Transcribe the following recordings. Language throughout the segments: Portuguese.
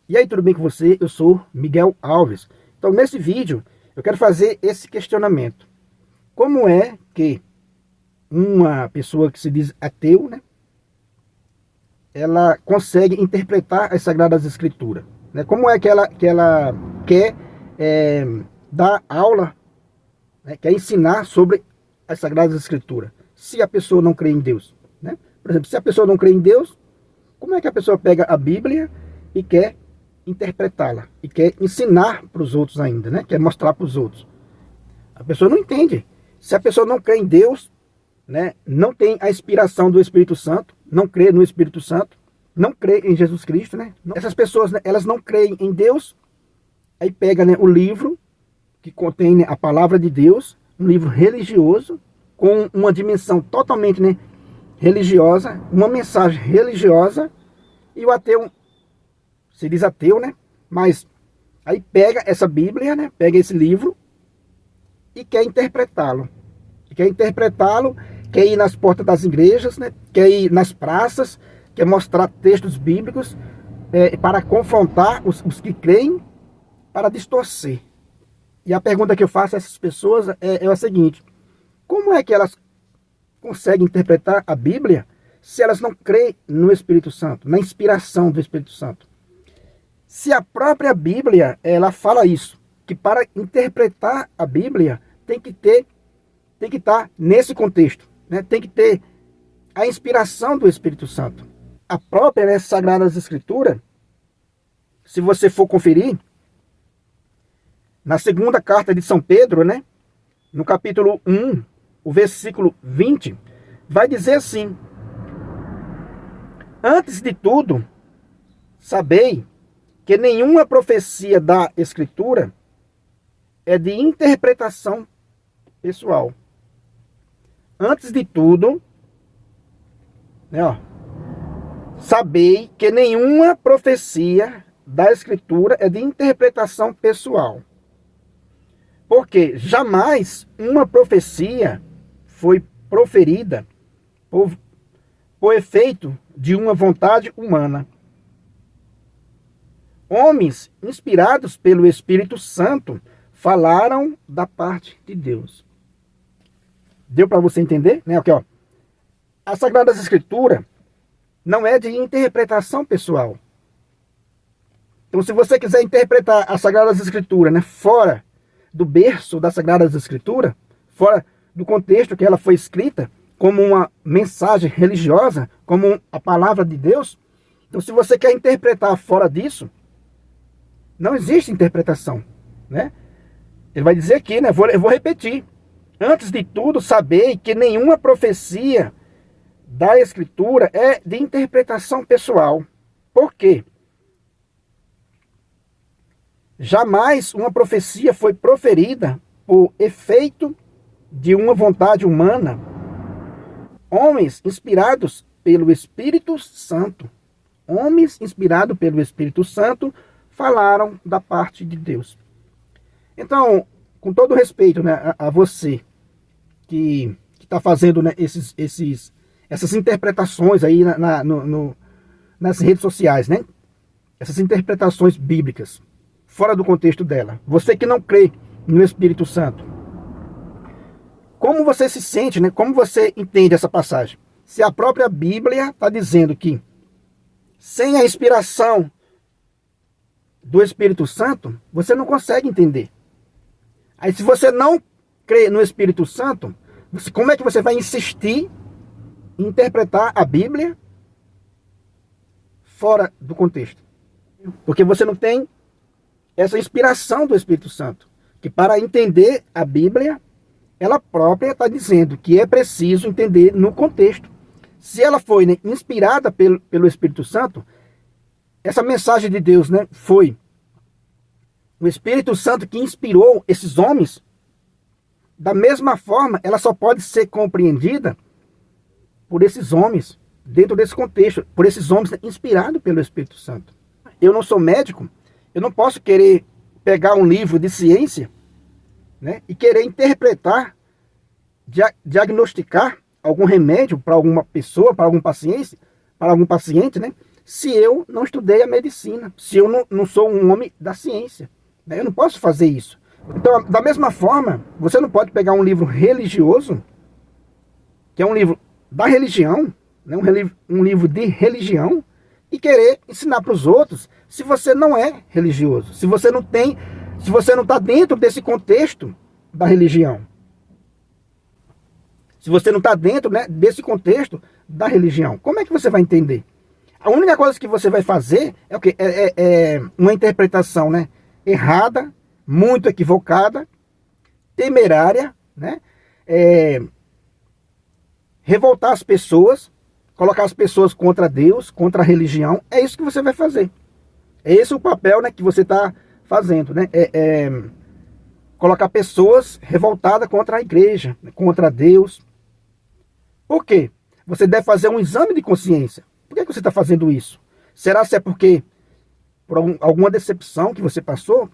E aí, tudo bem com você? Eu sou Miguel Alves. Então, nesse vídeo, eu quero fazer esse questionamento. Como é que uma pessoa que se diz ateu, né, ela consegue interpretar as Sagradas Escrituras? Né? Como é que ela quer dar aula, né, quer ensinar sobre as Sagradas Escrituras, se a pessoa não crê em Deus? Né? Por exemplo, se a pessoa não crê em Deus, como é que a pessoa pega a Bíblia e quer interpretá-la e quer ensinar para os outros ainda, né? Quer mostrar para os outros? A pessoa não entende. Se a pessoa não crê em Deus, né? Não tem a inspiração do Espírito Santo, não crê no Espírito Santo, não crê em Jesus Cristo, né? Essas pessoas, né, elas não creem em Deus, aí pega, né, o livro que contém, né, a palavra de Deus, um livro religioso com uma dimensão totalmente, né, religiosa, uma mensagem religiosa, e o ateu se diz ateu, né? Mas aí pega essa Bíblia, né? Pega esse livro e quer interpretá-lo. Quer ir nas portas das igrejas, né? Quer ir nas praças, quer mostrar textos bíblicos para confrontar os que creem, para distorcer. E a pergunta que eu faço a essas pessoas é a seguinte: como é que elas conseguem interpretar a Bíblia se elas não creem no Espírito Santo, na inspiração do Espírito Santo? Se a própria Bíblia, ela fala isso, que para interpretar a Bíblia tem que estar nesse contexto, né? Tem que ter a inspiração do Espírito Santo. A própria, né, Sagradas Escrituras, se você for conferir, na segunda carta de São Pedro, né, no capítulo 1, o versículo 20, vai dizer assim: antes de tudo, sabei que nenhuma profecia da Escritura é de interpretação pessoal. Antes de tudo, né, sabei que nenhuma profecia da Escritura é de interpretação pessoal. Porque jamais uma profecia foi proferida por efeito de uma vontade humana. Homens inspirados pelo Espírito Santo falaram da parte de Deus. Deu para você entender? Né? Aqui, ó. As Sagradas Escrituras não é de interpretação pessoal. Então, se você quiser interpretar as Sagradas Escrituras, né, fora do berço das Sagradas Escrituras, fora do contexto que ela foi escrita, como uma mensagem religiosa, como a palavra de Deus, então, se você quer interpretar fora disso, não existe interpretação, né? Ele vai dizer aqui, né? Eu vou repetir. Antes de tudo, sabei que nenhuma profecia da Escritura é de interpretação pessoal. Por quê? Jamais uma profecia foi proferida por efeito de uma vontade humana. Homens inspirados pelo Espírito Santo. Homens inspirados pelo Espírito Santo falaram da parte de Deus. Então, com todo respeito, né, a você que está fazendo, né, essas interpretações aí nas redes sociais, né, essas interpretações bíblicas, fora do contexto dela, você que não crê no Espírito Santo, como você se sente, né, como você entende essa passagem? Se a própria Bíblia está dizendo que sem a inspiração do Espírito Santo, você não consegue entender. Aí, se você não crê no Espírito Santo, como é que você vai insistir em interpretar a Bíblia fora do contexto? Porque você não tem essa inspiração do Espírito Santo, que para entender a Bíblia, ela própria está dizendo que é preciso entender no contexto. Se ela foi, né, inspirada pelo Espírito Santo, essa mensagem de Deus, né, foi o Espírito Santo que inspirou esses homens. Da mesma forma, ela só pode ser compreendida por esses homens, dentro desse contexto, por esses homens inspirados pelo Espírito Santo. Eu não sou médico, eu não posso querer pegar um livro de ciência, né, e querer interpretar, diagnosticar algum remédio para alguma pessoa, para algum paciente, né, se eu não estudei a medicina, se eu não sou um homem da ciência, né? Eu não posso fazer isso. Então, da mesma forma, você não pode pegar um livro religioso, que é um livro da religião, né? Um livro de religião, e querer ensinar para os outros se você não é religioso, se você não está dentro desse contexto da religião. Se você não está dentro, né, desse contexto da religião, como é que você vai entender? A única coisa que você vai fazer é o quê? É uma interpretação, né, errada, muito equivocada, temerária, né? Revoltar as pessoas, colocar as pessoas contra Deus, contra a religião. É isso que você vai fazer. É esse o papel, né, que você está fazendo, né? Colocar pessoas revoltadas contra a igreja, contra Deus. Por quê? Você deve fazer um exame de consciência. Por que você está fazendo isso? Será que é porque por alguma decepção que você passou?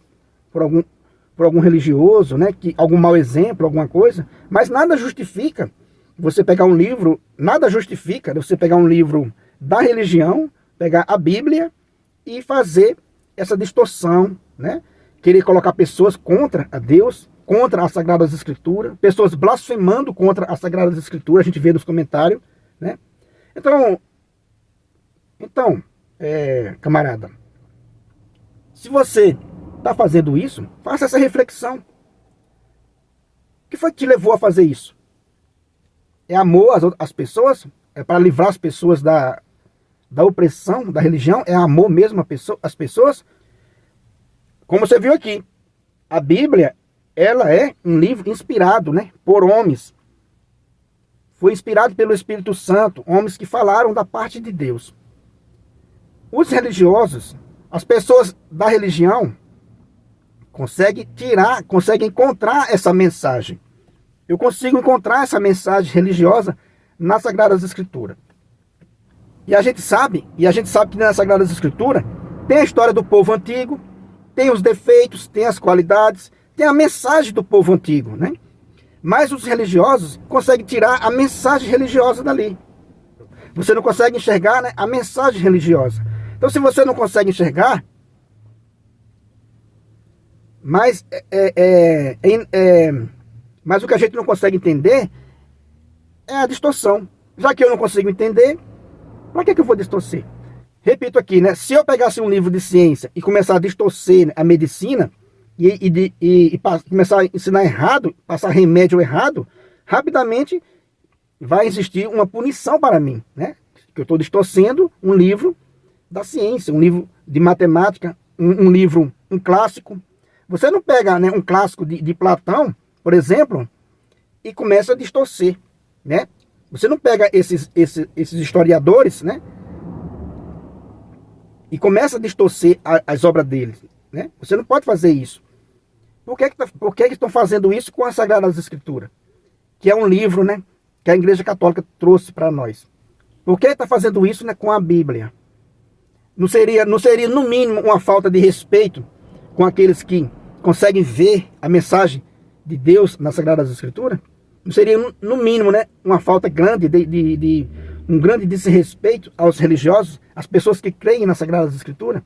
Por algum religioso, né? Algum mau exemplo, alguma coisa? Mas nada justifica você pegar um livro, nada justifica você pegar um livro da religião, pegar a Bíblia e fazer essa distorção, né? Querer colocar pessoas contra a Deus, contra as Sagradas Escrituras, pessoas blasfemando contra as Sagradas Escrituras, a gente vê nos comentários, né? Então, camarada, se você está fazendo isso, faça essa reflexão. O que foi que te levou a fazer isso? É amor às pessoas? É para livrar as pessoas da opressão da religião? É amor mesmo às pessoas? Como você viu aqui, a Bíblia, ela é um livro inspirado, né, por homens. Foi inspirado pelo Espírito Santo, homens que falaram da parte de Deus. Os religiosos, as pessoas da religião, conseguem encontrar essa mensagem. Eu consigo encontrar essa mensagem religiosa nas Sagradas Escrituras. E a gente sabe que nas Sagradas Escrituras tem a história do povo antigo, tem os defeitos, tem as qualidades, tem a mensagem do povo antigo, né? Mas os religiosos conseguem tirar a mensagem religiosa dali. Você não consegue enxergar, né, a mensagem religiosa. Então, se você não consegue enxergar, mas o que a gente não consegue entender é a distorção. Já que eu não consigo entender, para que eu vou distorcer? Repito aqui, né? Se eu pegasse um livro de ciência e começar a distorcer a medicina e começar a ensinar errado, passar remédio errado, rapidamente vai existir uma punição para mim, né? Que eu estou distorcendo um livro da ciência, um livro de matemática, um clássico. Você não pega, né, um clássico de Platão, por exemplo, e começa a distorcer, né? Você não pega esses historiadores, né, e começa a distorcer as obras deles, né? Você não pode fazer isso. Por que estão fazendo isso com as Sagradas Escrituras? Que é um livro, né, que a Igreja Católica trouxe para nós. Por que está fazendo isso, né, com a Bíblia? Não seria no mínimo uma falta de respeito com aqueles que conseguem ver a mensagem de Deus nas Sagradas Escrituras? Não seria no mínimo, né, uma falta grande um grande desrespeito aos religiosos, às pessoas que creem nas Sagradas Escrituras?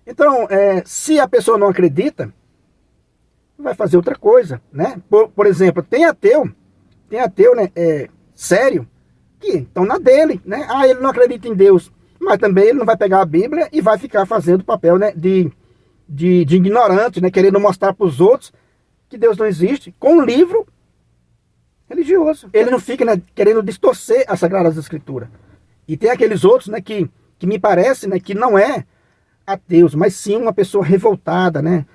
Então, se a pessoa não acredita, vai fazer outra coisa, né? Por exemplo, tem ateu, né, sério, que estão na dele, né? Ah, ele não acredita em Deus, mas também ele não vai pegar a Bíblia e vai ficar fazendo o papel, né, de ignorante, né, querendo mostrar para os outros que Deus não existe, com um livro religioso. Ele não fica, né, querendo distorcer as Sagradas Escrituras. E tem aqueles outros, né, que me parece, né, que não é ateus, mas sim uma pessoa revoltada, né?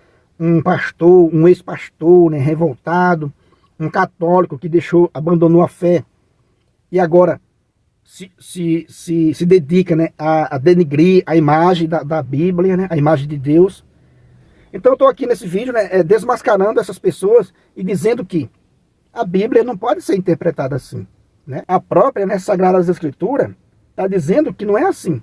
Um pastor, um ex-pastor, né, revoltado, um católico que abandonou a fé e agora se dedica, né, a denigrir a imagem da Bíblia, né, a imagem de Deus. Então eu estou aqui nesse vídeo, né, desmascarando essas pessoas e dizendo que a Bíblia não pode ser interpretada assim, né? A própria, né, Sagradas Escrituras está dizendo que não é assim.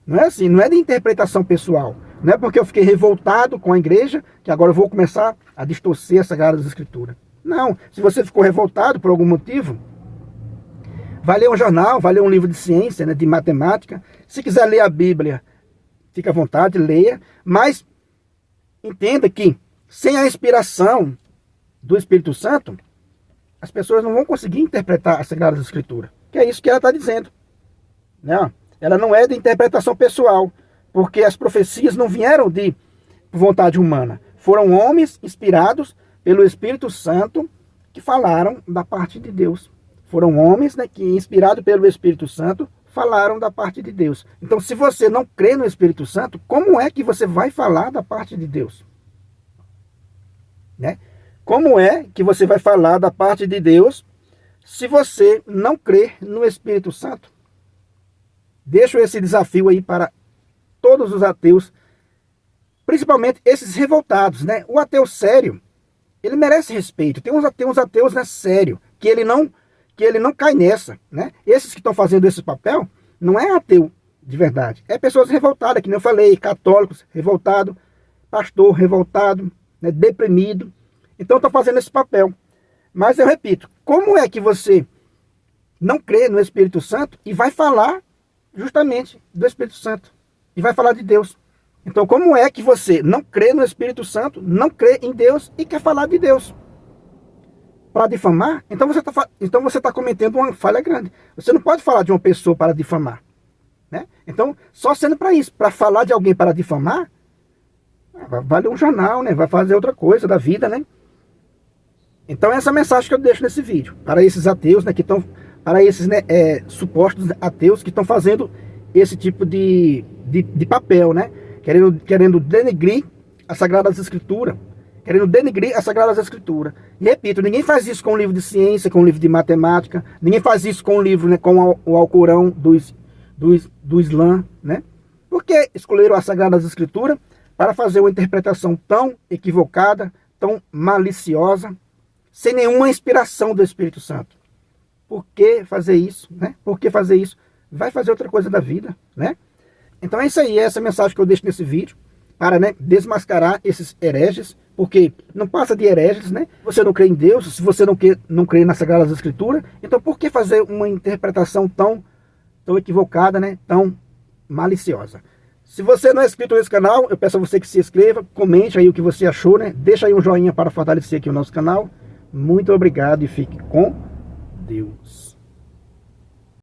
Não é assim, não é de interpretação pessoal. Não é porque eu fiquei revoltado com a igreja que agora eu vou começar a distorcer as Sagradas Escrituras. Não, se você ficou revoltado por algum motivo, Vai ler um jornal, vai ler um livro de ciência, né, de matemática. Se quiser ler a Bíblia, fique à vontade, leia. Mas entenda que sem a inspiração do Espírito Santo, as pessoas não vão conseguir interpretar as Sagradas Escrituras. Que é isso que ela está dizendo. Né? Ela não é de interpretação pessoal, porque as profecias não vieram de vontade humana. Foram homens inspirados pelo Espírito Santo que falaram da parte de Deus. Foram homens, né, que, inspirados pelo Espírito Santo, falaram da parte de Deus. Então, se você não crê no Espírito Santo, como é que você vai falar da parte de Deus? Né? Como é que você vai falar da parte de Deus se você não crê no Espírito Santo? Deixo esse desafio aí para todos os ateus, principalmente esses revoltados, né? O ateu sério, ele merece respeito. Tem uns ateus, né, sério, que ele não cai nessa, né? Esses que estão fazendo esse papel não é ateu de verdade, é pessoas revoltadas, que nem eu falei, católicos revoltados, pastor revoltado, né, deprimido. Então estão fazendo esse papel. Mas eu repito, como é que você não crê no Espírito Santo e vai falar justamente do Espírito Santo? E vai falar de Deus. Então como é que você não crê no Espírito Santo, não crê em Deus e quer falar de Deus? Para difamar? Então você está cometendo uma falha grande. Você não pode falar de uma pessoa para difamar. Né? Então, só sendo para isso, para falar de alguém para difamar, vai ler um jornal, né? Vai fazer outra coisa da vida, né? Então essa é a mensagem que eu deixo nesse vídeo, para esses ateus, né, que estão, para esses, né, supostos ateus que estão fazendo esse tipo de papel, né, querendo denegrir as Sagradas Escrituras, E repito, ninguém faz isso com um livro de ciência, com um livro de matemática, ninguém faz isso com um livro, né, com o Alcorão do Islã, né? Porque escolheram as Sagradas Escrituras para fazer uma interpretação tão equivocada, tão maliciosa, sem nenhuma inspiração do Espírito Santo. Por que fazer isso? Né? Por que fazer isso? Vai fazer outra coisa da vida, né? Então é isso aí, essa é a mensagem que eu deixo nesse vídeo, para, né, desmascarar esses hereges, porque não passa de hereges, né? Você não crê em Deus, se você não crê nas Sagradas Escrituras, então por que fazer uma interpretação tão equivocada, né? Tão maliciosa? Se você não é inscrito nesse canal, eu peço a você que se inscreva, comente aí o que você achou, né? Deixa aí um joinha para fortalecer aqui o nosso canal. Muito obrigado e fique com Deus.